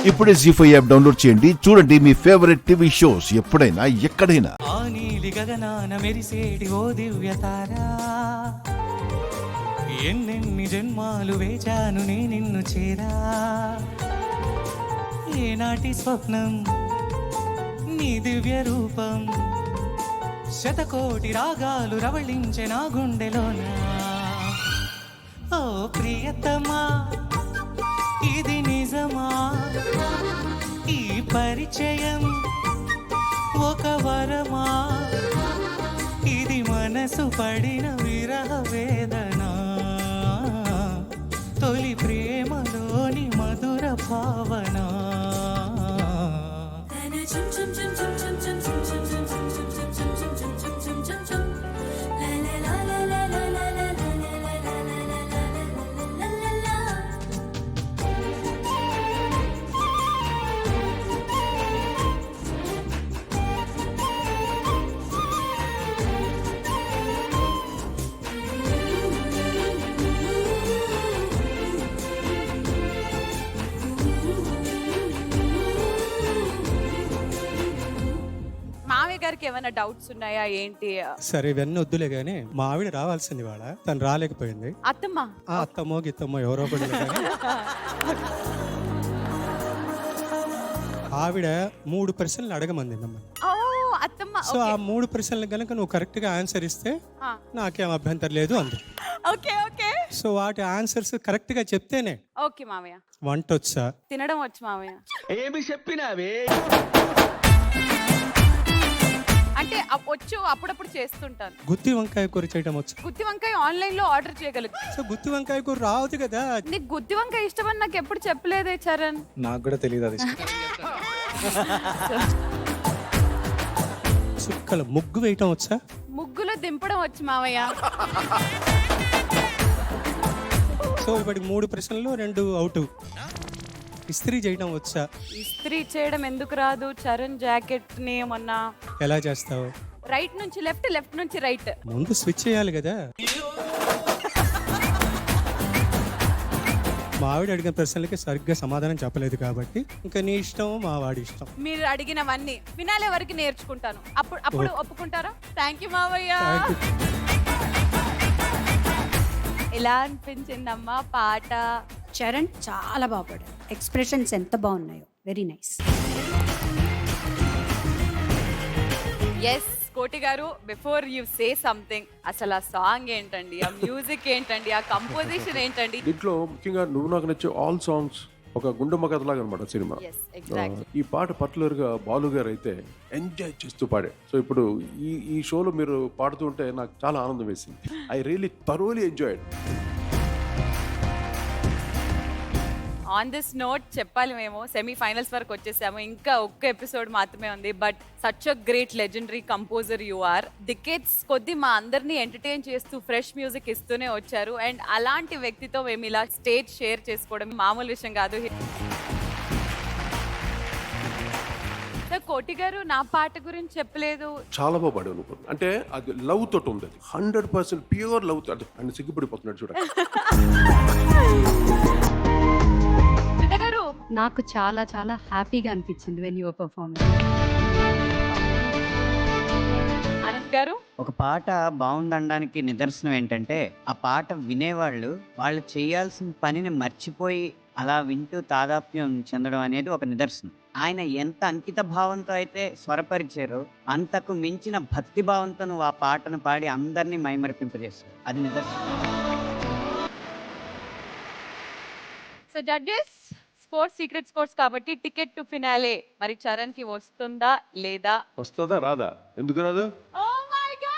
ఇప్పుడే జీ5 app download చేయండి. చూడండి మీ ఫేవరెట్ టీవీ షోస్ ఎప్పుడైనా ఎక్కడైనా. ఆ నీలి గగనాన మెరిసేటి ఓ దివ్యతారా, ఎన్నెన్ని జన్మాలు వేచాను నే నిన్ను చేరా. ఏనాటి స్వప్నం నీ దివ్య రూపం, శతకోటి రాగాలు రవళించే నా గుండెలోనా. ఓ ప్రియతమా ఇది నిజమా, ఈ పరిచయం ఒక వరమా, ఇది మనసు పడిన విరహ వేదన, తొలి ప్రేమలోని మధుర భావన. మామయ్య గారికి ఏమైనా డౌట్స్ ఉన్నాయా ఏంటి? సరే ఇవన్నీ వద్దులే గానీ మా ఆవిడ రావాల్సింది వాళ్ళ, తను రాలేకపోయింది. అత్తమ్మ ఆ అత్తమ్మో గిత్తమ్మో ఎవరో ఒకటి ఆవిడ 3 ప్రశ్నలు అడగమంది నమ్మ. ఓ అత్తమ్మ. సో ఆ 3 ప్రశ్నలు కనుక నువ్వు కరెక్ట్ గా ఆన్సర్ ఇస్తే నాకేం అభ్యంతరం లేదు అంది. Okay okay. సో వాటి ఆన్సర్స్ కరెక్ట్ గా చెప్తేనే ఓకే మామయ్య. వంట వచ్చా, తినడం వచ్చు మామయ్య. ఏమి చెప్పినావే? అంటే వచ్చు, అప్పుడప్పుడు చేస్తుంటాను. గుత్తి వంకాయ కూర చేయడం వచ్చా. గుత్తి వంకాయ ఆన్లైన్ లో ఆర్డర్ చేయగలుగుతా. సో గుత్తి వంకాయ కూర రావద్దు కదా. నీకు గుత్తి వంకాయ ఇష్టమని నాకు ఎప్పుడు చెప్పలేదే చరణ్. నాకు కూడా తెలియదు అది. చుక్కల ముగ్గు వేయటం వచ్చా. ముగ్గులో దింపడం వచ్చు మామయ్య. సో ఇప్పటికి 3 ప్రశ్నల్లో 2 అవుట్. ఇస్త్రీ చేయడం వచ్చా. ఇస్త్రీ చేయడం ఎందుకు రాదు చరణ్? జాకెట్ ని మొన్న ఎలా చేస్తావు? రైట్ నుంచి లెఫ్ట్, లెఫ్ట్ నుంచి రైట్. ముందు స్విచ్ చేయాలి కదా. మా ఆవిడ అడిగిన ప్రశ్నలకి సరిగ్గా సమాధానం చెప్పలేదు కాబట్టి ఇంకా నీ ఇష్టం, మా వాడి ఇష్టం. మీరు అడిగినవన్నీ వినాలే వరకు నేర్చుకుంటాను. అప్పుడు ఒప్పుకుంటారా? థ్యాంక్ యూ మావయ్య. ఎలా అనిపించిందమ్మా పాట? చరణ్ చాలా బాగుపడాడు. ఎక్స్ప్రెషన్స్ ఎంత బాగున్నాయో. Very nice. ఎస్ కోటి గారు, బిఫోర్ యూ సే సంథింగ్, అసలు ఆ సాంగ్ ఏంటండి, ఆ మ్యూజిక్ ఏంటండి, ఆ కంపోజిషన్ ఏంటండి? దీంట్లో ముఖ్యంగా నువ్వు నాకు నచ్చే ఆల్ సాంగ్స్ ఒక గుండమ్మ కథలాగా అనమాట సినిమా. ఈ పాట పర్టికులర్ గా బాలు గారు అయితే ఎంజాయ్ చేస్తూ పాడే. సో ఇప్పుడు ఈ షోలో మీరు పాడుతూ ఉంటే నాకు చాలా ఆనందం వేసింది. I really thoroughly enjoyed. On this note చెప్పాలి, మేము సెమీఫైనల్స్ వరకు వచ్చేసాము. ఇంకా ఒక్క ఎపిసోడ్ మాత్రమే ఉంది. But such a great legendary composer you are. డికేట్స్ కొద్ది మా అందరినీ ఎంటర్టైన్ చేస్తూ ఫ్రెష్ మ్యూజిక్ ఇస్తూనే వచ్చారు. అండ్ అలాంటి వ్యక్తితో మేము ఇలా స్టేజ్ షేర్ చేసుకోవడం మామూలు విషయం కాదు. కోటి గారు, నా పాట గురించి చెప్పలేదు. చాలా బాగా పాడావు నువ్వు. అంటే అది లవ్ తోటి ఉంది. అది 100% ప్యూర్ లవ్ తోటి. అని సిగ్గుపడిపోతున్నాడు చూడ. నాకు చాలా చాలా హ్యాపీగా అనిపించింది వెన్ యువర్ పర్ఫార్మెన్స్. అనంత్ గారు, ఒక పాట బాగుందనడానికి నిదర్శనం ఏంటంటే ఆ పాట వినేవాళ్ళు వాళ్ళు చేయాల్సిన పనిని మర్చిపోయి అలా వింటూ తాదాప్యం చెందడం అనేది ఒక నిదర్శనం. ఆయన ఎంత అంకిత భావంతో అయితే స్వరపరిచారో అంతకు మించిన భక్తి భావంతో నువ్వు ఆ పాటను పాడి అందరినీ మైమరిపింపజేస్తావు. అది నిదర్శనం. సో జడ్జెస్, 4 సీక్రెట్ స్కోర్స్ కాబట్టి టికెట్ టు ఫినాలే మరి చరణ్ కి వస్తుందా లేదా? వస్తుందా రాదా? ఎందుకు రాదు? Oh my God!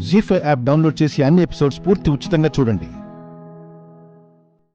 జీ5 యాప్ డౌన్లోడ్ చేసి అన్ని ఎపిసోడ్స్ పూర్తి ఉచితంగా చూడండి.